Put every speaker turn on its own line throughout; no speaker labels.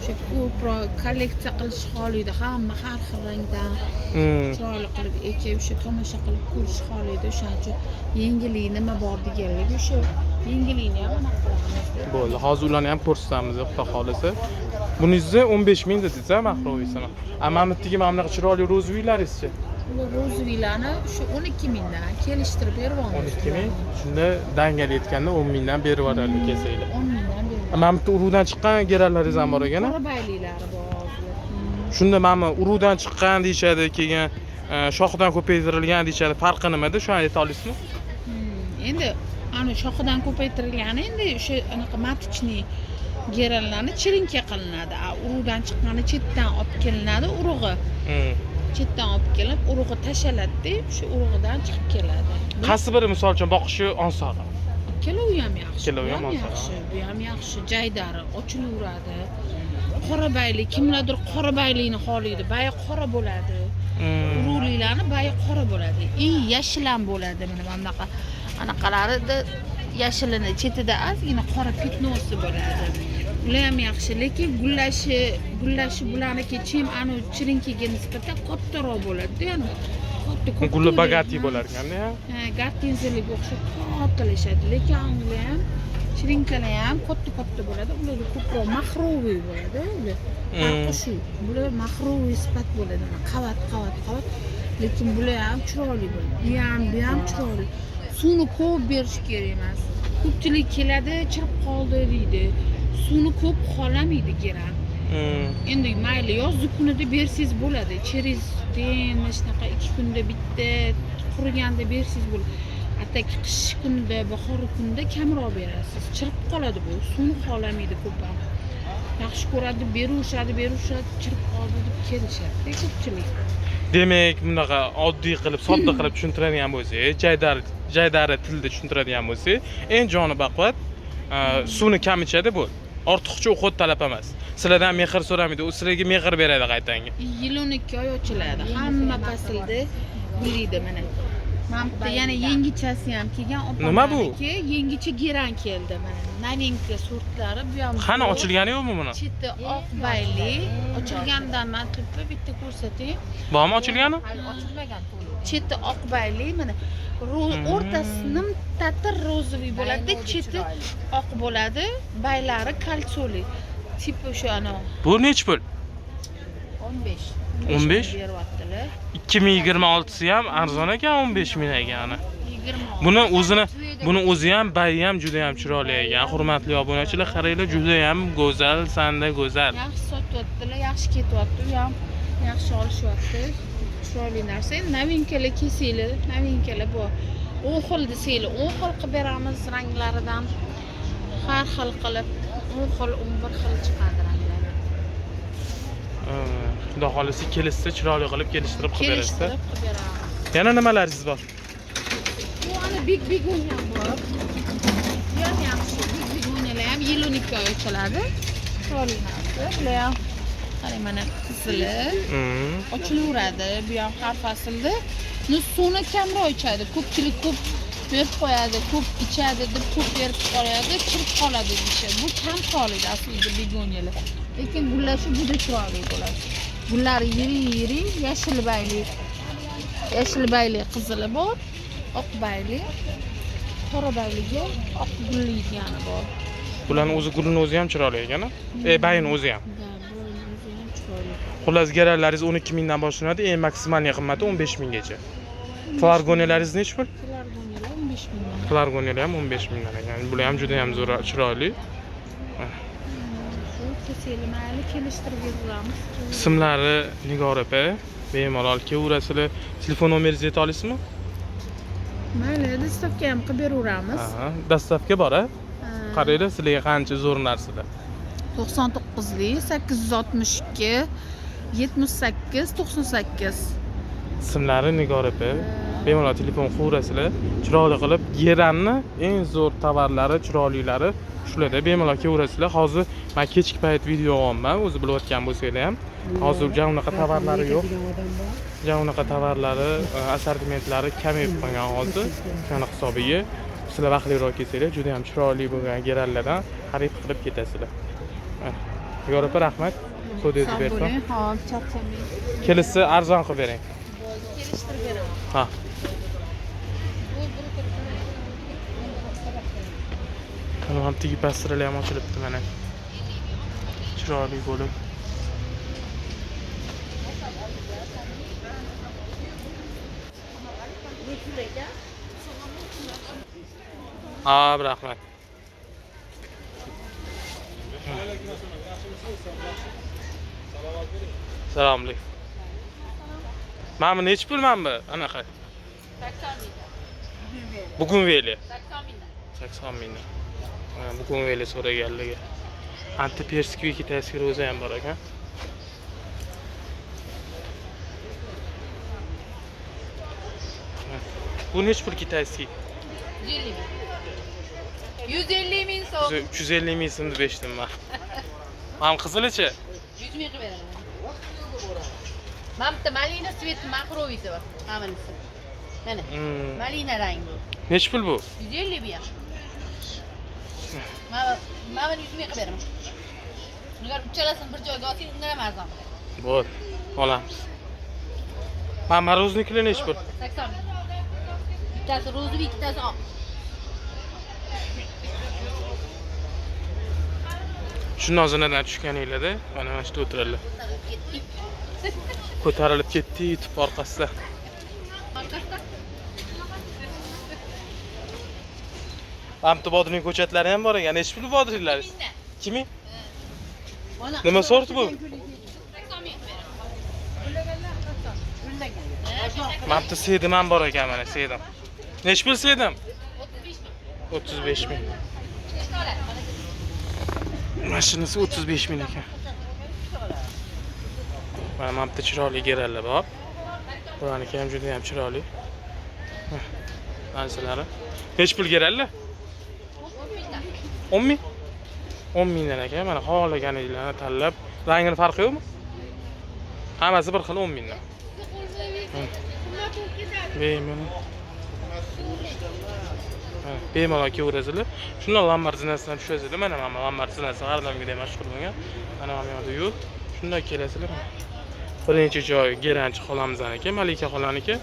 o'sha ko'proq kolleksiya qilish xohlaydi, hamma har xil rangdan chiroyli qilib ekib, o'sha tomosha qilib ko'rish xohlaydi. O'shaning uchun yengillik nima bor deganlik, o'sha yengillikni ham aniq qilamiz.
Bo'ldi, hozir ularni ham ko'rsatamiz, xudo xolisa. Bunisi 15 ming dedingiz-a, mahrovisini. Amamnitdagi mana bunaqa chiroyli rozvilaringizchi?
Ular rozvilarni o'sha 12 mingdan kelishtirib beryapmiz.
12 ming. Shunda dangal yetganda 10 mingdan berib yuboradi kelsanglar.
10 mingdan berib.
Mana bu urug'dan chiqqan gerallaringiz ham bor ekan.
Qora bayliklari bor.
Shunda mana urug'dan chiqqan deyshadi, keyin shoxidan ko'paytirilgan deyshadi. Farqi nimada? Shuni ayta olasizmi?
Endi ana shoxidan ko'paytirilgani endi o'sha anaqa matichni gerallarni chirinka qilinadi. Urug'dan chiqqani chetdan olib kelinadi urug'i. Chetdan olib kelib, urug'i tashaladida, o'sha urug'idan chiqib keladi.
Qaysi biri misol uchun boqishi oson?
Kelovi ham yaxshi.
Kelovi ham yaxshi.
Bu ham yaxshi. Jaydari ochilaveradi. Qora baylik, kimlardir qora baylikni xohlaydi. Bayi qora bo'ladi. Urug'liklarni bayi qora bo'ladi. Yashil ham bo'ladi. Mana bunaqa anaqalarida yashilini chetida ozgina qora petnosi bo'ladi. Ular ham yaxshi, lekin gullashi bularniki chim anu chirinkiga nisbatan kattaroq bo'ladi, ya'ni katta.
Gulli bagati bo'lar ekanda.
Ha, gartenzelga o'xshab kattalashadi, lekin ular ham chirinkalar ham katta bo'ladi. Ular ko'proq mahroviy bo'ladi. Ular farqi shu. Bular mahroviy sifat bo'ladi, qavat. Lekin bular ham chiroyli bo'ladi. Bu ham chiroyli. Suvni ko'p berish kerak emas. Ko'pchilik keladi, chirib qoldi deydi. Suvni ko'p xolamaydi geran. Endi mayli yozgi kunida bersangiz bo'ladi. Cherizdan shunaqa 2 kunda bitta quriganda bersangiz bo'ladi. Ataki qish kunida, bahor kunida kamroq berasiz. Chirib qoladi bu. Suvni xolamaydi ko'p ham. Yaxshi ko'radi, berishadi, chirib qoldi deb kelishadi ko'pchilik.
Demak, bunaqa oddiy qilib, sodda qilib tushuntiradigan bo'lsak, jaydari tilda tushuntiradigan bo'lsak, eng joni baquvvat suvni kam ichadi bu. Ortiqcha o'qot talab emas. Sizlardan mehr so'ramaydi, u sizlarga mehr beradi qaytanga.
Yil 12 oy ochiladi. Hamma faslda gullaydi mana. Mana yana yengichasi ham kelgan,
nima bu?
Yengicha geran keldi mana. Novinka sortlari bu ham.
Qani ochilgani yo'qmi buni?
Cheti oq bayli, ochilgandan men bitta ko'rsatayim.
Bormi ochilgani?
Ochilmagan to'liq. Cheti oq bayli mana. O'rtasi nimtatir rozoviy bo'ladi, cheti oq bo'ladi, baylari kalsoli. Tip o'sha ana.
Bu nech pul?
15.
15?
beryaptilar.
2026si ham arzon ekan, 15 ming ekan. Buni o'zi ham bayi ham juda ham chiroyli ekan. Hurmatli obunachilar, qaranglar, juda ham go'zal, sanda go'zal.
Yaxshi sotyaptilar, yaxshi ketyapti, u ham yaxshi olishyapti. Chiroyli narsa. Novinkalar kesinglar, novinkalar bor. 10 xil desanglar, 10 xil qilib beramiz ranglaridan. Har xil qilib 10 xil, 11 xil chiqadi ranglari.
Xudo xolisi kelishsa, chiroyli qilib kelishtirib qilib berasiz.
Kelishtirib qilib beramiz.
Yana nimalaringiz bor?
Bu ana big ham bor. Bu ham yaxshi. Big o'ynalar ham yil 12 oy ochiladi. Chiroyli narsa. Bular ham qarang mana qizili. Ochilaveradi. Bu ham har faslda suvni kamroq ichadi. Ko'pchilik ko'p berib qo'yadi, ko'p ichadi deb ko'p berib qo'yadi, chirib qoladi deyishadi. Bu kam qoladi aslida begonyalar. Lekin gullashi juda chiroyli bo'ladi. Gullari yirik, yashil bayli qizili bor, oq bayli, qora bayligi, oq gulligani bor.
Bularning gulini o'zi ham chiroyli ekan-a? Bayini o'zi ham. Xullas, gerallaringiz 12 mingdan boshlanadi, eng maksimal qimmati 15 minggacha. Flargoniyalaringiz nech pul?
Flargoniyalar 15 mingdan.
Flargoniyalar ham 15 mingdan ekan. Bular ham juda ham zo'r, chiroyli.
Mayli kelishtirib beramiz.
Ismlari Nigor opa, bemalol kelaverasizlar. Telefon nomeringizni ayta olasizmi?
Mayli, dastavka ham qilib beraveramiz.
Dastavka bor-a? Qaranglar, sizlarga qancha zo'r narsalar.
99lik 862 78 98.
Ismlari Nigor opa. Bemalol telefon qilaverasizlar. Chiroyli qilib geranni eng zo'r tovarlari, chiroylilari shularda bemalol kelaverasizlar. Hozir men kechki payt video olman, o'zi bilayotgan bo'lsanglar ham. Hozir unaqa tovarlari yo'q. Unaqa tovarlari, assortimentlari kamayib qolgan hozir. Shuni hisobiga sizlar vaqtliroq kelsanglar, juda ham chiroyli bo'lgan geranlardan xarid qilib ketasizlar. Nigor opa, rahmat. Ko'dingizni
Sog'
berib.
bo'ling. Hop, charchamang.
Kelisi arzon qilib bering.
Kelishtirib beraman.
Ha. Mana ham tigi pastralar ham ochilibdi mana. Chiroyli bo'lib. Ha, rahmat. Salom alaykum. Mana bu nechi pul mana bu? Anaqa.
80 ming.
Bugun veli.
80 ming.
80 ming. Bugun veli so'raganligi. Anti perskiy kitayskiy o'zi ham bor ekan. Bu nechi pul kitayskiy?
150 ming. 150 ming so'm.
350 ming so'mni beshdim men. Ham qizilichi?
100 ming qilib beraman. Mana bitta malina svet makrovisi bor. Hammasi. Mana. Malina rangi.
Nechi pul bu?
150 bu ham. Mana 100 ming qilib beraman. Agar uchalasini bir joyga olsang, undan ham arzon.
Bo'l, olamiz. Mana maruznikilar nechi pul?
80 ming. Bittasi ro'zli, bittasi oq.
Shundan zonadan tushganinglarda, mana mana shu o'tiradilar. Ko'tarilib ketdi YouTube orqasida. Amti bodring ko'chatlari ham bor ekan. Nechi pul bodringlar? 2000? Nima sort bu?
80 ming beraman.
Mabda sedim ham bor ekan mana sedim. Nechi pul sedim? 35 ming. Mashinasi 35 ming ekan. Mana mabda chiroyli gerallar bor. Bularniki ham juda ham chiroyli. Narsalari. Nechi pul gerallar? 10 ming? 10 mingdan ekan. Mana xohlaganinglarni tanlab, rangini farqi yo'qmi? Hammasi bir xil 10 mingdan. Bemalol kelaverasizlar. Shundan lambar zinasidan tushasizlar. Mana lambar zinasi g'ardamgida mashhur bo'lgan. Mana bu yerda yo'l. Shundan kelasizlar. Birinchi joy Geranchi xolamizaniki, Malika xolaniki,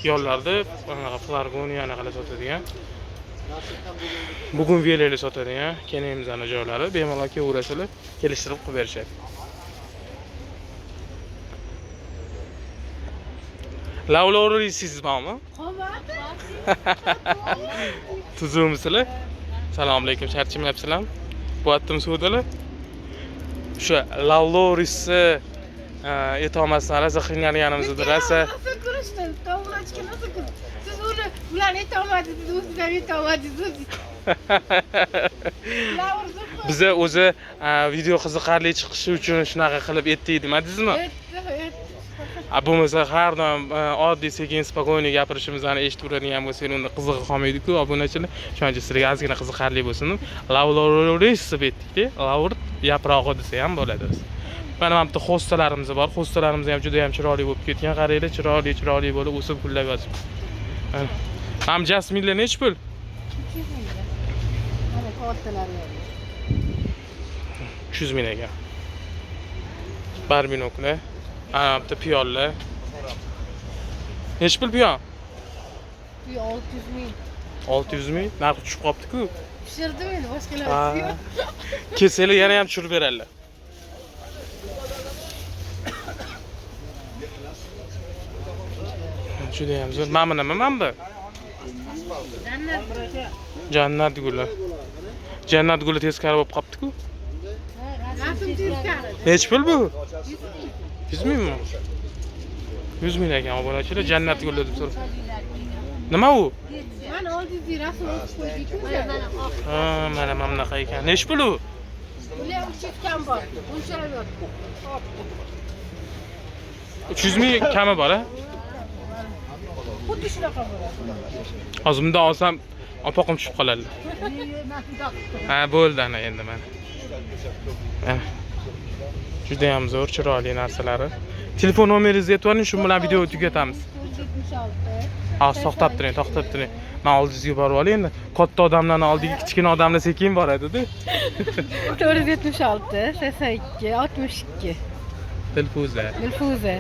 yo'llarda anaqa Flargoniya anaqalar sotadigan. Bugun veleli sotadigan kenimizani joylari bemalol kelaverasizlar, kelishtirib qilib berishadi. Lavlorisiz bormi? Tuzumsizlar? Assalomu alaykum, charchamayapsizlarmi? Bo'yatdim suvdilar. O'sha lavlorisni etolmasdan rosa qiynalganimizni rosa.
Nasıl konuştun? Tavlachka nasıl konuştun? Siz onu ulan etamadınız, o'zingizlar etamadingiz.
Biza o'zi video qiziqarli chiqishi uchun shunaqa qilib etdik demadingizmi? Bo'lmasa har doim oddiy sekin spokойный gapirishimizni eshitib-turadigan bo'lsangiz, unda qiziqib qolmaydi-ku obunachilar. Shuning uchun sizlarga ozgina qiziqarli bo'lsin deb lavloris deb etdik-da. Lavr yaprog'i desa ham bo'ladi. Mana bu yerda xostalarimiz bor. Xostalarimiz ham juda ham chiroyli bo'lib ketgan. Qaranglar, chiroyli bo'lib o'sib gullab yotibdi. Ham jasminlar nechi pul? 300 ming ekan. Barbinoklar. Ana bu yerda piyollar. Nechi pul piyon?
600 ming.
600 ming. Narxi tushib qopti-ku.
Pishirdim endi, boshqalar yo'q.
Keseli yana ham tushirib beradilar. Juda ham zo'r. Mana nima bu? Jannat guli. Jannat guli teskari bo'lib qopti-ku.
Rasm teskari.
Nechi pul bu? 100 mingmi? 100 ming ekan obunachilar, jannat guli deb so'rab. Nima u?
Mana oldingi rasm o'tib qo'ydik-ku.
Ha, mana bunaqa ekan. Nechi pul u?
Bular 300 kam bor. Bunchalar yo'q.
300 ming kami bor, a?
Xuddi shunaqa bo'ladi.
Hozir bundan olsam opoqim tushib qoladi. Ha, bo'ldi ana endi mana. Juda ham zo'r, chiroyli narsalari. Telefon nomeringizni aytib o'ring, shu bilan video tugatamiz.
76.
Ha, to'xtab turing. Men oldingizga borib olay endi. Katta odamlarni oldiga kichkina odamlar sekin boradi-da.
476 82 62.
Dilfuza.
Dilfuza.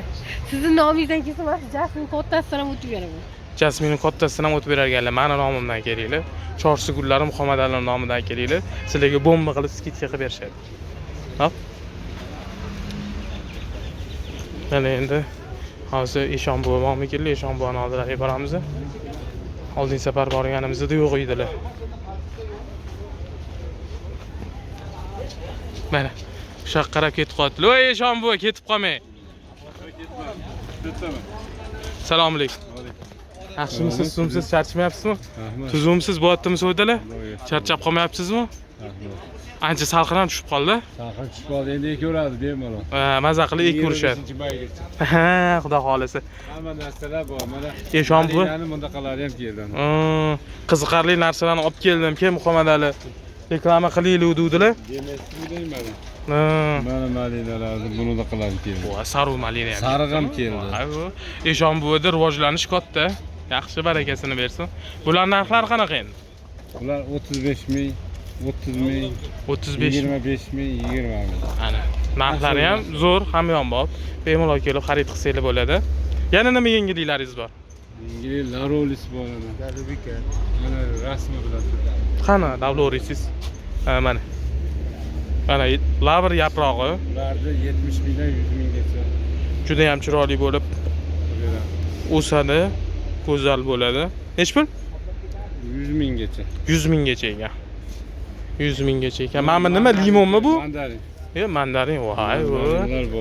Sizning nomingizdan keyin mana Jasmin kattasidan ham o'tib beraman.
Jasminning kattasidan ham o'tib berarganlar. Meni nomimdan kelinglar. Chorsi gullari Muhammad Ali nomidan kelinglar. Sizlarga bomba qilib skidka qilib berishadi. Hop. Mana endi hozir Eshon buva bormi keldi? Eshon buvani oldilariga boramiz. Oldin safar borganimizda yo'q edilar. Mana shu yoqqa qarab ketib qoldi. Voy Eshon buva ketib qolmang. Assalomu alaykum. Yaxshimisiz, sumsiz, charchamayapsizmi? Tuzumsiz, bo'yatdimi savdolar? Charchab qolmayapsizmi? Ancha salqin ham tushib qoldi.
Salqin tushib qoldi, endi ko'radi bemalol.
Maza qilib ek ko'rishadi. Ha, xudo xolisa.
Hamma narsalar bor. Mana
Eshon buva
bundaqalari ham keldi.
Qiziqarli narsalarni olib keldim. Kim Muhammad Ali reklama qilaylik dedilar.
Demayman. Mana malinalarni bunaqalari keldi.
Voy, saru malina ham.
Sariq ham keldi.
Eshon buvada rivojlanish katta. Yaxshi barakasini bersin. Bular narxlari qanaqa endi?
Ular 35 ming, 30 ming,
35
25 ming, 20 ming.
Ana, narxlari ham zo'r, hamyonbop. Bemalol kelib xarid qilsangiz bo'ladi. Yana nima yengilliklaringiz bor?
Yengil Larolis bor ana. Galubika. Mana rasmi bilan.
Qani, Larolis? Mana. Mana lavr yaprog'i.
Ularda 70 mingdan 100 minggacha.
Juda ham chiroyli bo'lib o'sadi, go'zal bo'ladi. Nech pul?
100 minggacha.
100 minggacha ekan. 100 minggacha ekan. Mana nima limonmi bu?
Mandarin.
Mandarin, voy,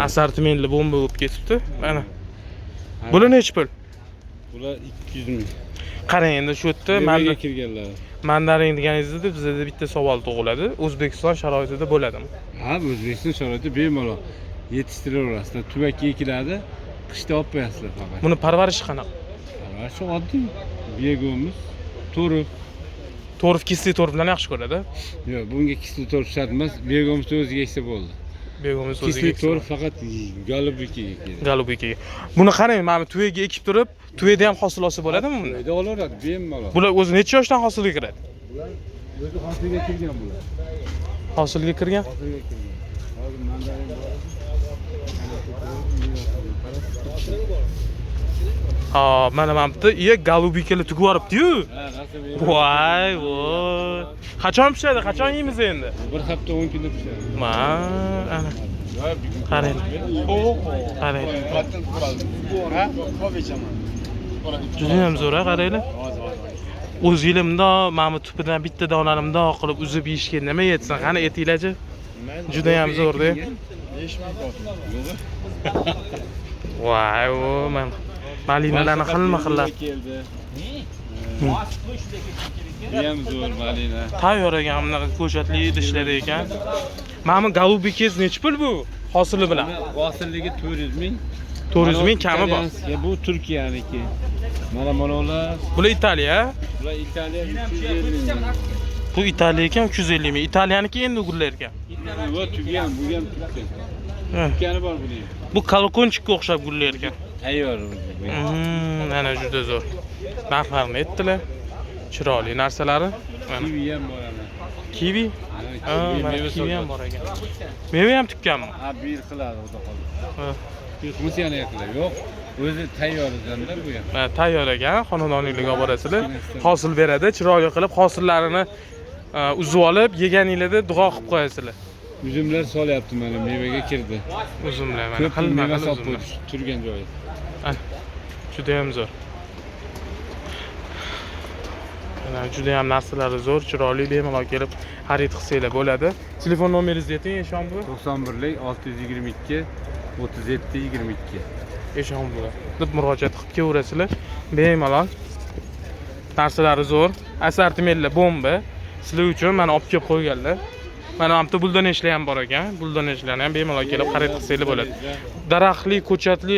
assortimentli bomba bo'lib ketibdi. Mana. Bular nech pul?
Bular 200 ming.
Qarang endi shu yerda
kirganlar.
mandarin deganingizda bizda bitta savol tug'iladi. O'zbekiston sharoitida bo'ladimi?
Ha, O'zbekiston sharoitida bemalol yetishtirib tuvakka ekiladi. Qishda olib qo'yasizlar faqat.
Buni parvarishi qanaqa?
Parvarishi oddiy. Begomuz, to'rif.
To'rif, kisli to'rif bilan yaxshi ko'radi.
Yo'q, bunga kisli to'rif shart emas. Begomuz o'ziga eksa bo'ldi.
Begomuz o'ziga.
Kisli to'rif faqat Galubikiga keladi.
Galubikiga. Buni qarang, mana tuyaga ekib turib, tuyada ham hosil olsa bo'ladimi buni?
Tuyada olaveradi, bemalol.
Bular o'zi necha yoshdan hosilga kiradi?
Bular o'zi hosilga kirgan bular.
Hosilga kirgan?
Hosilga kirgan. Hozir mandarin bor.
Ha, mana bitta galubikalar tugib yoribdi-yu.
Ha, rasmiy.
Voy, voy. Qachon pishadi? Qachon yeymiz endi?
Bir hafta 10 kunda pishadi.
Ana. Qarang. Qarang. Juda ham zo'r, qaranglar. O'zinglar bundoq mana tupidan bitta donani bundoq qilib uzib yeyishga nima yetsin? Qani etinglarchi? Juda ham zo'r-da. Voy, voy, mana malinalarni xilma-xillar.
Ham zo'r malina.
Tayyor ekan, bunaqa ko'chatli idishlar ekan. Mana galubikiz nech pul bu? Hosili bilan.
Hosilligi 400 ming.
400 ming kami bor.
Bu Turkiyaniki. Mana ular.
Bular Italiya.
Bular Italiya 350 ming.
Bu Italiya ekan 350 ming. Italiyaniki endi gullar ekan.
Bu tugan, bu ham Turkiya. Turkiyani bor buning.
Bu kalkonchikka o'xshab gullar ekan.
Tayyor.
Mana juda zo'r. Narxlarni aytdilar. Chiroyli narsalari. Mana
Kivi ham bor ana.
kivi. Mana kivi ham bor ekan. Meva ham tikkanmi?
Ha, bir yil qiladi xudo qoldi. Bir xumsi yana qiladi. Yo'q, o'zi tayyor ekanda bu ham.
Mana tayyor ekan, xonadoniylikga olib borasizlar. Hosil beradi, chiroyli qilib hosillarini uzib olib, yeganinglarda duo qilib qo'yasizlar.
Uzumlar solyapti mana, mevaga kirdi.
Uzumlar mana
Ko'p
xilma
meva
xil
solib
uzumlar.
turgan joyi.
Juda ham zo'r. Mana juda ham narsalari zo'r, chiroyli, bemalol kelib xarid qilsanglar bo'ladi. Telefon nomeringizni ayting, Eshon buva.
91lik 622 37 22.
Eshon buva deb murojaat qilib kelaverasizlar. Bemalol. Narsalari zo'r, assortimentli bomba. Sizlar uchun mana olib kelib qo'yganlar. Mana hamda buldoneshlar ham bor ekan. Buldoneshlarni ham bemalol kelib xarid qilsanglar bo'ladi. Daraxtli, ko'chatli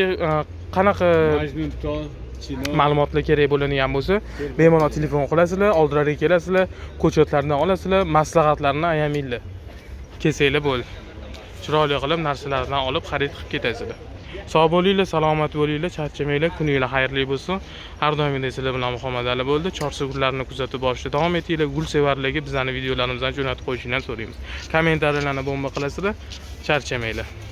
qanaqa
Majnuntol, chino.
ma'lumotlar kerak bo'ladigan bo'lsa, bemalol telefon qilasizlar, oldilariga kelasizlar, ko'chatlarni olasizlar, maslahatlarni ayaminglar. Kelsanglar bo'ldi. Chiroyli qilib narsalardan olib xarid qilib ketasizlar. Sog' bo'linglar, salomat bo'linglar, charchamanglar, kuninglar xayrli bo'lsin. Har doimgidek sizlar bilan Muhammad Ali bo'ldi. Chorsu gullarini kuzatib borishda davom etinglar. Gul sevarlarga bizning videolarimizdan jo'natib qo'yishinglarni so'raymiz. Kommentariyalarni bomba qilasizlar. Charchamanglar.